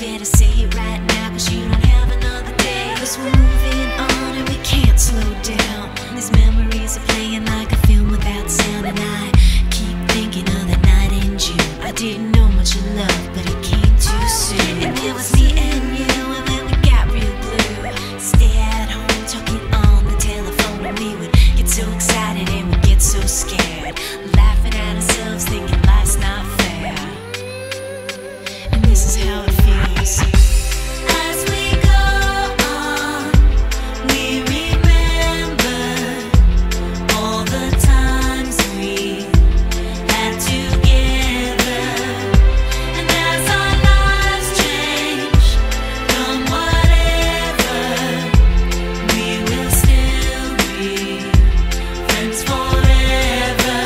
better say it right now, 'cause you don't have another day. 'Cause we're moving on and we can't slow down. These memories are playing like a film without sound, and I keep thinking of the night in June. I didn't know much of love, but it came too soon. And it was me and you, and then we got real blue. Stay at home talking on the telephone, and we would get so excited and we'd get so scared, laughing at ourselves, thinking life's not fair. And this is how it feels. As we go on, we remember all the times we had together. And as our lives change from whatever, we will still be friends forever.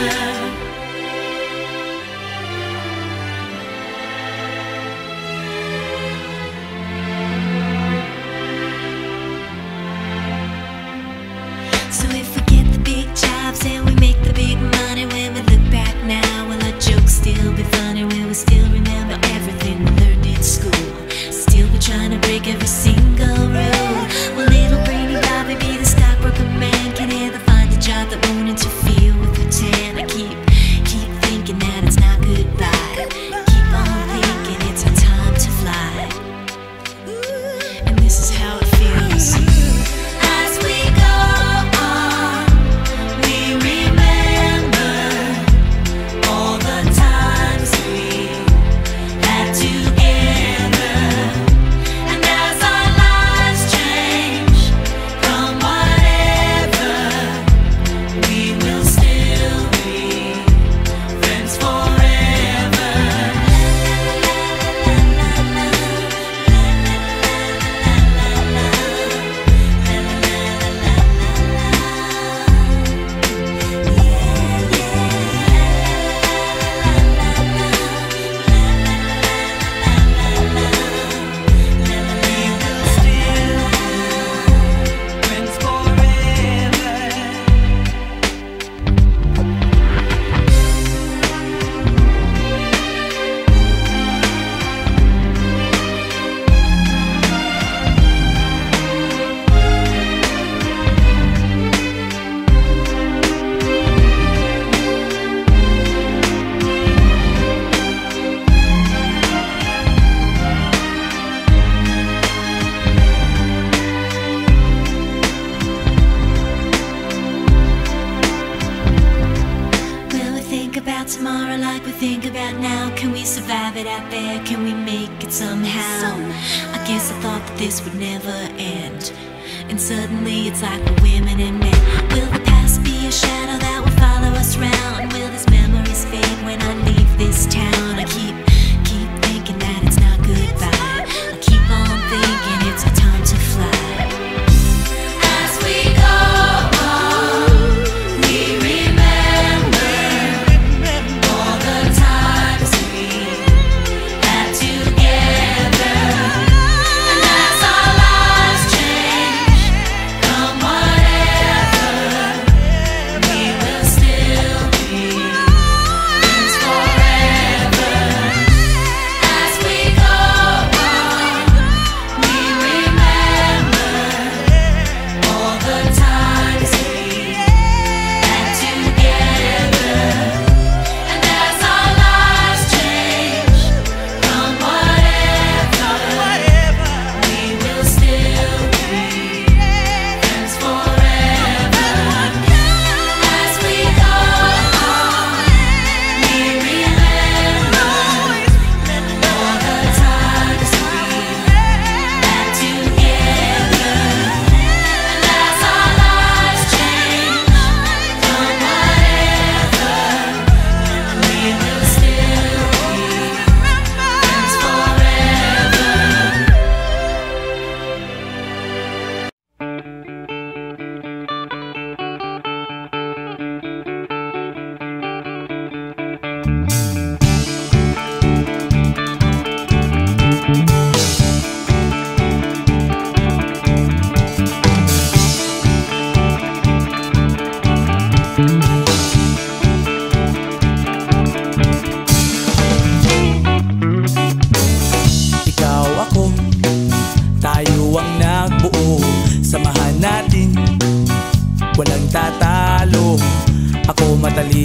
So if we get the big jobs and we make the big money, when we look back now, will our jokes still be funny? Will we still remember everything we learned in school? Still be trying to break every single rule? Will little brainy Bobby be the stockbroker man? Can he ever find a job that won't interfere with the tan? I keep thinking that it's not goodbye. Keep on thinking it's our time to fly. And this is how it feels. As we go on, we remember all the times we had together. And as our lives change from whatever, we will still be friends forever. Will we think about tomorrow like we think about now? Can we survive it out there? Can we make it somehow? I guess I thought that this would never end, and suddenly it's like we're women and men. Will the past be a shadow that will follow us round? Will these memories fade when I leave this town? I keep thinking that it's not goodbye. I keep on thinking it's our time to fly. As we go on, we remember all the times we had together. And as our lives change from whatever, we will still be friends forever.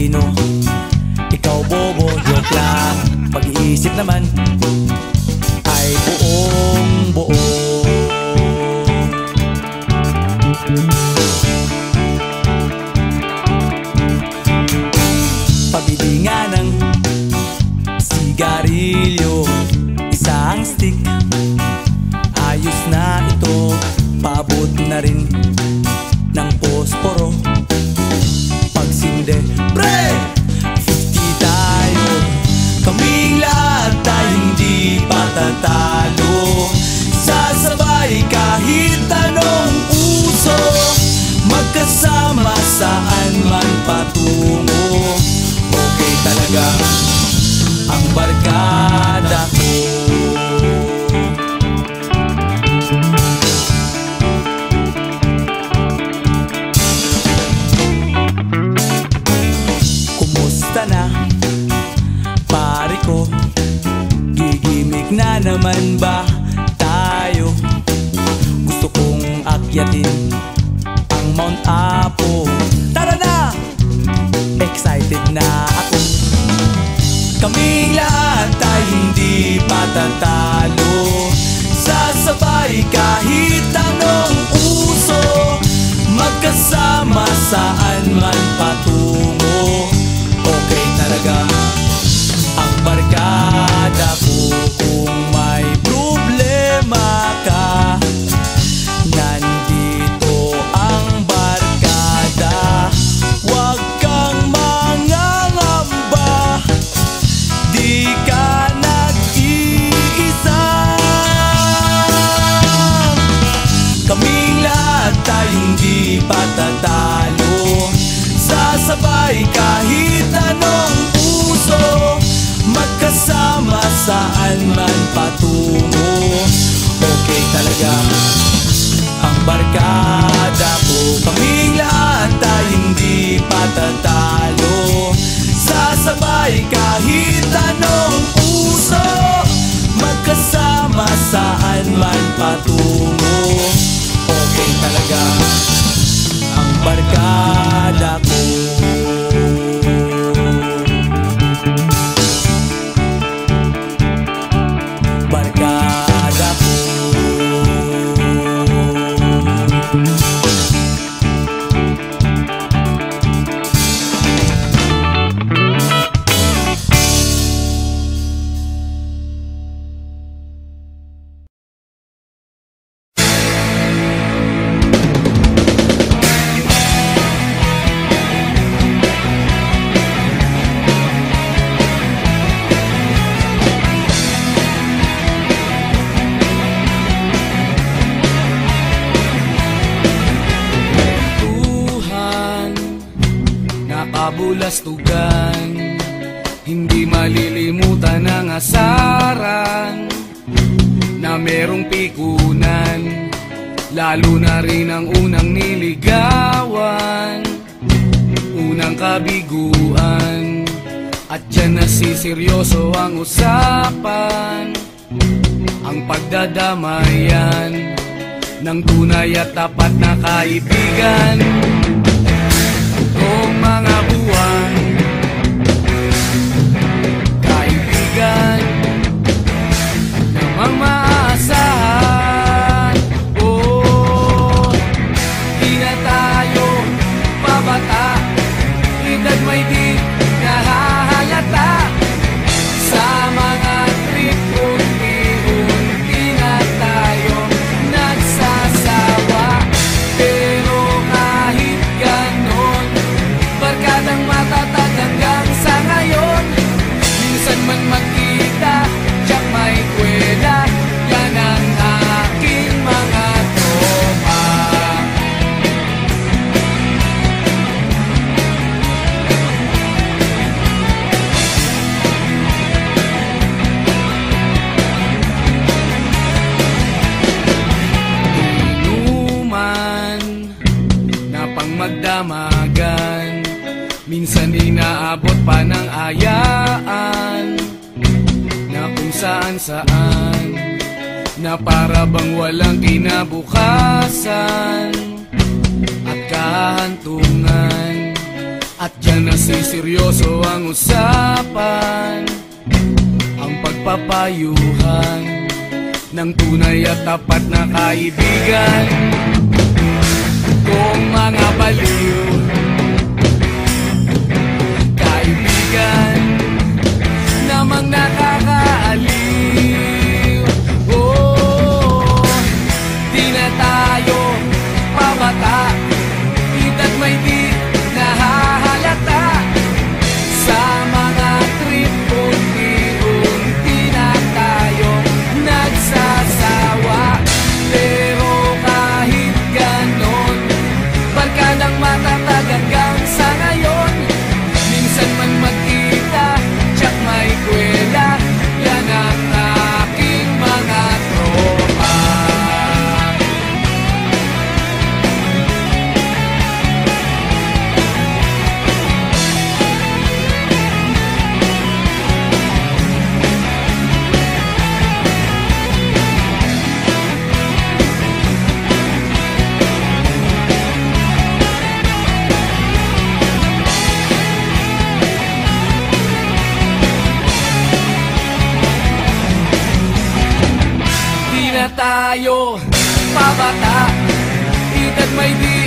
talino, ikaw bobo, joke lang. Pag-iisip naman ay buong buo. Pabili nga ng sigarilyo, isang stick, ayos na ito. Paabot na rin ng posporo. Pagsinde, pre! 50 tayo, kaming lahat tayo hindi patatalo. Sasabay kahit anong uso, magkasama saan man patungo. Okay talaga ang barkada ko. Kumusta na, pare ko? Gigimik na naman ba tayo? Gusto kong akyatin ang Mount Apo. Tara na! Excited na ako. Kaming lahat tayo hindi patatalo. Sasabay kahit anong uso, magkasama saan man patungo. Okay talaga ang barkada ko. Kung may problema ka, nandito ang barkada. Huwag kang mangangamba, di ka nag-iisa. Kaming lahat tayo hindi patatalo. Sasabay kahit anong uso, magkasama saan man patungo. Okay talaga ang barkada ko. Kaming lahat tayo hindi patatalo. Sasabay kahit anong uso, magkasama saan man patungo. Okay talaga ang barkada ko. Barkada ko. Kabulastugan, hindi malilimutan ang asaran na merong pikunan, lalo na rin ang unang niligawan, unang kabiguan. At dyan nasiseryoso ang usapan, ang pagdadamayan ng tunay at tapat na kaibigan. Kung mga buwan, kaibigan namang maaasahan. Oh, di na tayo pabata, edad may di nahahalata. Sa mga trip, unti-unti na tayo nagsasawa. Pero kahit ganon, barkadang matatag hanggang sa ngayon. Minsan man magkita, tiyak may kwela, yan ang aking mga tropa. Inuman na pang magdamagan, minsan inaabot pa ng ayaan, na kung saan-saan, na para bang walang kinabukasan at kahantungan. At dyan na seryoso ang usapan, ang pagpapayuhan ng tunay at tapat na kaibigan. Kung mga baliw, kaibigan namang nakakaaliw. Oh, di na tayo pabata, edad may di nahahalata. Sa mga trip unti-unti na tayong nagsasawa. Pero kahit ganon, barkadang matatag hanggang sa ngayon. Minsan man magkita, tsak may kwela, yan ang aking mga tropa. Di na tayo pabata, edad may di